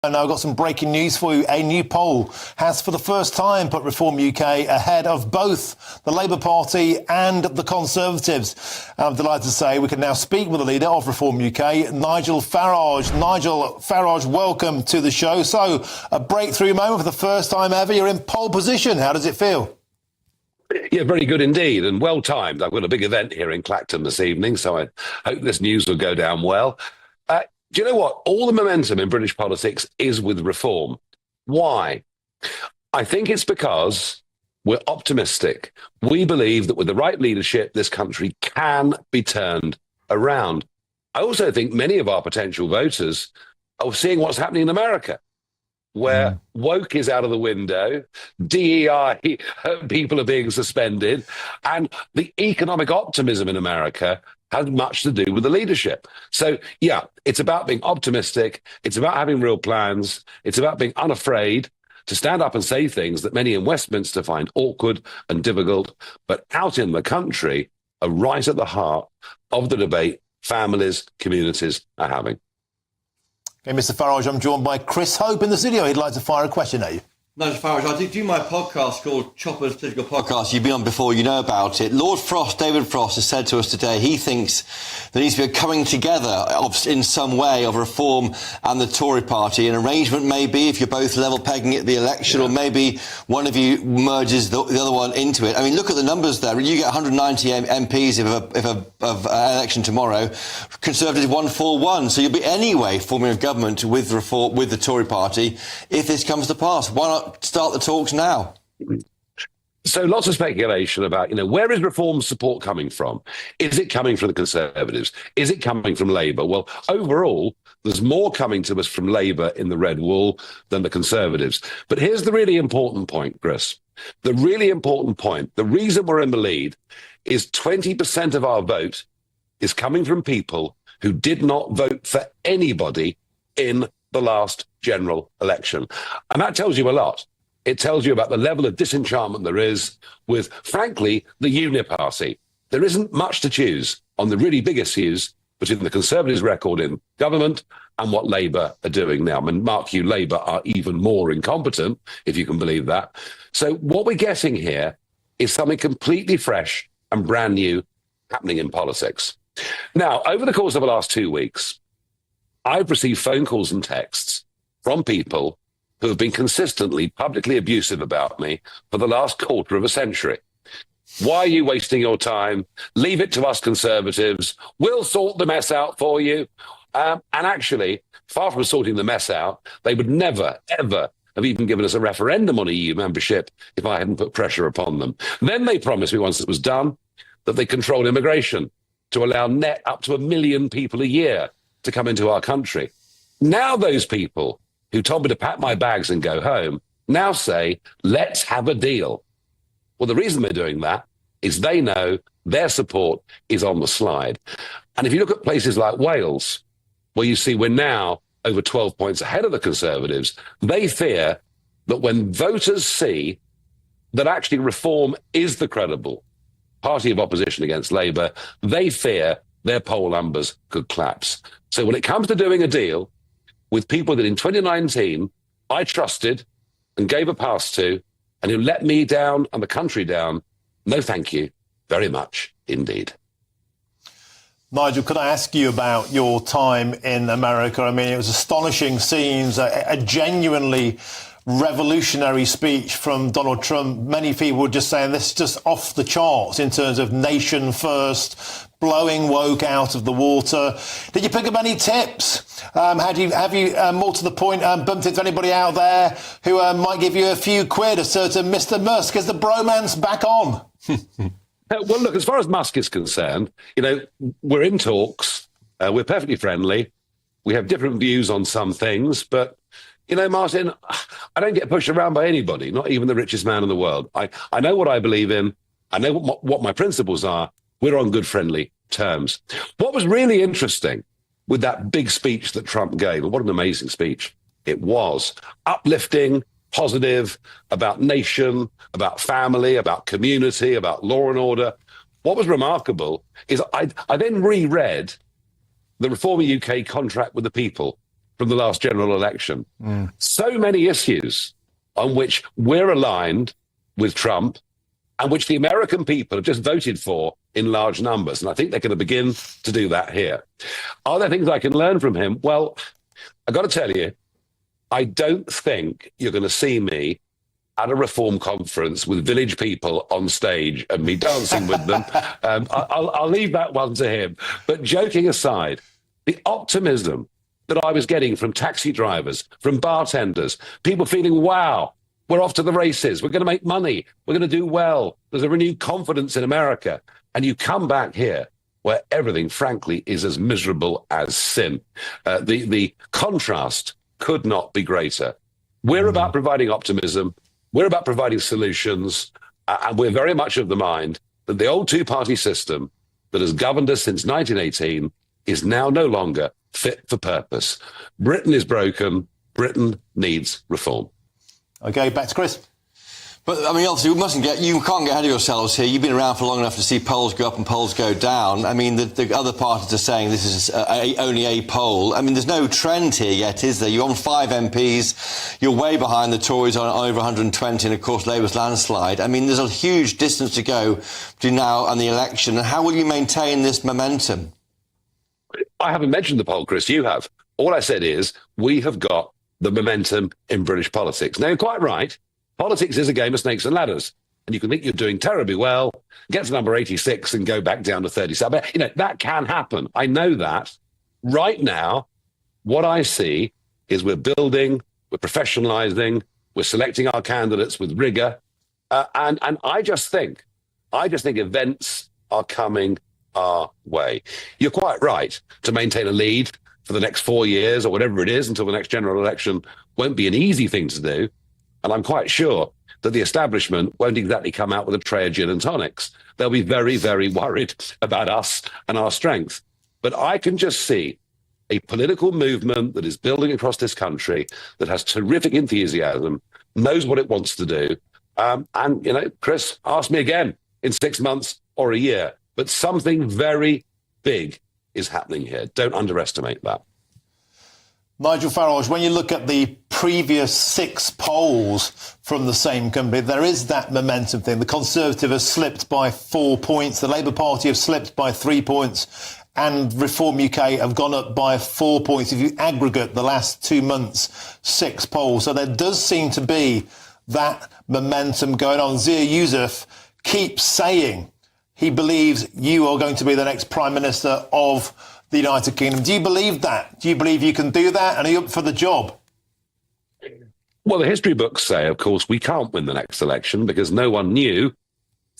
And I've got some breaking news for you. A new poll has for the first time put Reform UK ahead of both the Labour Party and the Conservatives. And I'm delighted to say we can now speak with the leader of Reform UK, Nigel Farage. Nigel Farage, welcome to the show. So, a breakthrough moment for the first time ever. You're in pole position. How does it feel? Yeah, very good indeed, and well timed. I've got a big event here in Clacton this evening, so I hope this news will go down well. Do you know what? All the momentum in British politics is with reform. Why? I think it's because we're optimistic. We believe that with the right leadership, this country can be turned around. I also think many of our potential voters are seeing what's happening in America, where woke is out of the window, DEI people are being suspended, and the economic optimism in America has much to do with the leadership. So, yeah, it's about being optimistic. It's about having real plans. It's about being unafraid to stand up and say things that many in Westminster find awkward and difficult, but out in the country are right at the heart of the debate families, communities are having. Okay, Mr. Farage, I'm joined by Chris Hope in the studio. He'd like to fire a question at you. Nigel Farage, I do my podcast called Chopper's Political Podcast. You've been on before, you know about it. Lord Frost, David Frost, has said to us today he thinks there needs to be a coming together in some way of Reform and the Tory party. An arrangement maybe, if you're both level pegging at the election, or maybe one of you merges the other one into it. I mean, look at the numbers there. You get 190 MPs of election tomorrow. Conservatives 141. So you'll be anyway forming a government with Reform, with the Tory party if this comes to pass. Why not start the talks now? So lots of speculation about, where is Reform support coming from? Is it coming from the Conservatives? Is it coming from Labour? Well, overall, there's more coming to us from Labour in the red wall than the Conservatives. But here's the really important point, Chris. The really important point. The reason we're in the lead is 20% of our vote is coming from people who did not vote for anybody in the last general election. And that tells you a lot. It tells you about the level of disenchantment there is with, frankly, the Uniparty. There isn't much to choose on the really big issues between the Conservatives' record in government and what Labour are doing now. I mean, mark you, Labour are even more incompetent, if you can believe that. So what we're getting here is something completely fresh and brand new happening in politics. Now, over the course of the last 2 weeks, I've received phone calls and texts from people who have been consistently publicly abusive about me for the last quarter of a century. Why are you wasting your time? Leave it to us Conservatives. We'll sort the mess out for you. And actually, far from sorting the mess out, they would never, ever have even given us a referendum on EU membership if I hadn't put pressure upon them. Then they promised me, once it was done, that they control immigration to allow net up to 1 million people a year to come into our country. Now those people who told me to pack my bags and go home now say, let's have a deal. Well, the reason they're doing that is they know their support is on the slide. And if you look at places like Wales, where you see we're now over 12 points ahead of the Conservatives, they fear that when voters see that actually Reform is the credible party of opposition against Labour, they fear their poll numbers could collapse. So when it comes to doing a deal with people that in 2019 I trusted and gave a pass to, and who let me down and the country down, no thank you very much indeed. Nigel, could I ask you about your time in America? I mean, it was astonishing scenes, a genuinely revolutionary speech from Donald Trump. Many people were just saying this is just off the charts in terms of nation first, blowing woke out of the water. Did you pick up any tips? Have you more to the point, bumped into anybody out there who might give you a few quid, a certain Mr. Musk? Is the bromance back on? Well, look, as far as Musk is concerned, we're in talks. We're perfectly friendly. We have different views on some things, but Martin, I don't get pushed around by anybody, not even the richest man in the world. I know what I believe in. I know what my principles are. We're on good, friendly terms. What was really interesting with that big speech that Trump gave, and what an amazing speech it was, uplifting, positive, about nation, about family, about community, about law and order. What was remarkable is I then reread the Reform UK contract with the people. from the last general election. So many issues on which we're aligned with Trump and which the American people have just voted for in large numbers. And I think they're going to begin to do that here. Are there things I can learn from him? Well, I've got to tell you, I don't think you're going to see me at a reform conference with village people on stage and me dancing with them. I'll leave that one to him. But joking aside, the optimism that I was getting from taxi drivers, from bartenders, people feeling, wow, we're off to the races, we're going to make money, we're going to do well, there's a renewed confidence in America. And you come back here where everything, frankly, is as miserable as sin. The contrast could not be greater. We're about providing optimism. We're about providing solutions, and we're very much of the mind that the old two-party system that has governed us since 1918 is now no longer fit for purpose. Britain is broken. Britain needs reform. OK, back to Chris. But, I mean, obviously, you can't get ahead of yourselves here. You've been around for long enough to see polls go up and polls go down. I mean, the other parties are saying this is only a poll. I mean, there's no trend here yet, is there? You're on 5 MPs. You're way behind the Tories on over 120, and, of course, Labour's landslide. I mean, there's a huge distance to go between now and the election. And how will you maintain this momentum? I haven't mentioned the poll, Chris. You have. All I said is we have got the momentum in British politics. Now, you're quite right. Politics is a game of snakes and ladders. And you can think you're doing terribly well, get to number 86 and go back down to 37. You know, that can happen. I know that. Right now, what I see is we're building, we're professionalizing, we're selecting our candidates with rigor. And I just think events are coming our way. You're quite right. To maintain a lead for the next 4 years or whatever it is until the next general election won't be an easy thing to do. And I'm quite sure that the establishment won't exactly come out with a tray of gin and tonics. They'll be very, very worried about us and our strength. But I can just see a political movement that is building across this country that has terrific enthusiasm, knows what it wants to do. And, you know, Chris, ask me again in 6 months or a year. But something very big is happening here. Don't underestimate that. Nigel Farage, when you look at the previous 6 polls from the same company, there is that momentum thing. The Conservative has slipped by 4 points. The Labour Party have slipped by 3 points. And Reform UK have gone up by 4 points. If you aggregate the last 2 months, 6 polls. So there does seem to be that momentum going on. Zia Yousaf keeps saying he believes you are going to be the next Prime Minister of the United Kingdom. Do you believe that? Do you believe you can do that? And are you up for the job? Well, the history books say, of course, we can't win the next election because no one new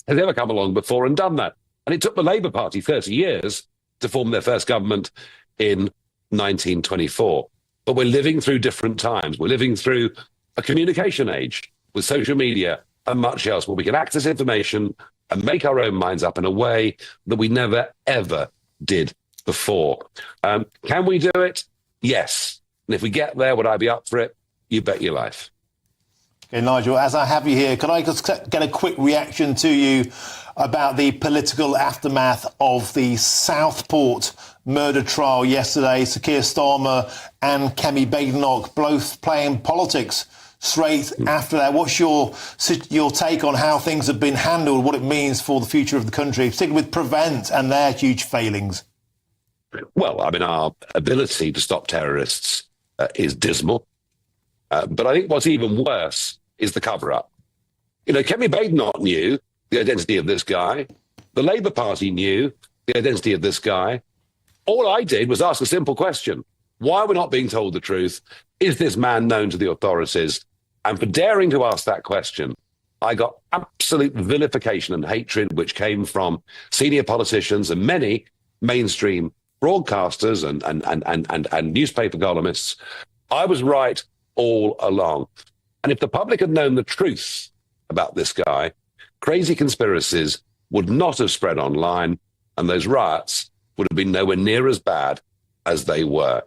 has ever come along before and done that. And it took the Labour Party 30 years to form their first government in 1924. But we're living through different times. We're living through a communication age with social media and much else where we can access information and make our own minds up in a way that we never, ever did before. Can we do it? Yes. And if we get there, would I be up for it? You bet your life. Okay, Nigel, as I have you here, can I just get a quick reaction to you about the political aftermath of the Southport murder trial yesterday? Sir Keir Starmer and Kemi Badenoch both playing politics straight after that. What's your take on how things have been handled, what it means for the future of the country, particularly with Prevent and their huge failings? Well, I mean, our ability to stop terrorists is dismal. But I think what's even worse is the cover-up. You know, Kemi Badenoch knew the identity of this guy. The Labour Party knew the identity of this guy. All I did was ask a simple question. Why are we not being told the truth? Is this man known to the authorities? And for daring to ask that question, I got absolute vilification and hatred, which came from senior politicians and many mainstream broadcasters and newspaper columnists. I was right all along. And if the public had known the truth about this guy, crazy conspiracies would not have spread online, and those riots would have been nowhere near as bad as they were.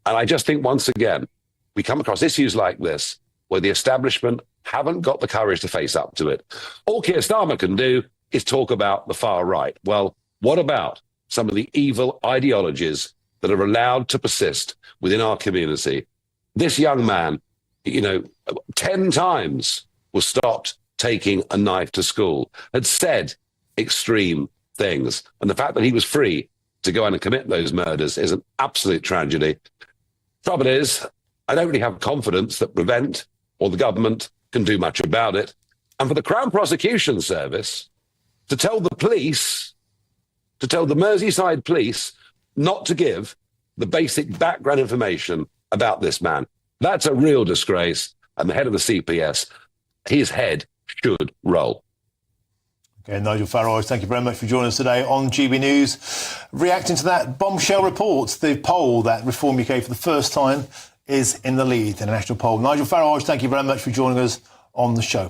And I just think, once again, we come across issues like this where the establishment haven't got the courage to face up to it. All Keir Starmer can do is talk about the far right. Well, what about some of the evil ideologies that are allowed to persist within our community. This young man, 10 times was stopped taking a knife to school, had said extreme things. And the fact that he was free to go and commit those murders is an absolute tragedy. Trouble is, I don't really have confidence that Prevent or the government can do much about it. And for the Crown Prosecution Service to tell the police, to tell the Merseyside police not to give the basic background information about this man, that's a real disgrace. And the head of the CPS, his head should roll. Okay, Nigel Farage, thank you very much for joining us today on GB News. Reacting to that bombshell report, the poll that Reform UK for the first time is in the lead in a national poll. Nigel Farage, thank you very much for joining us on the show.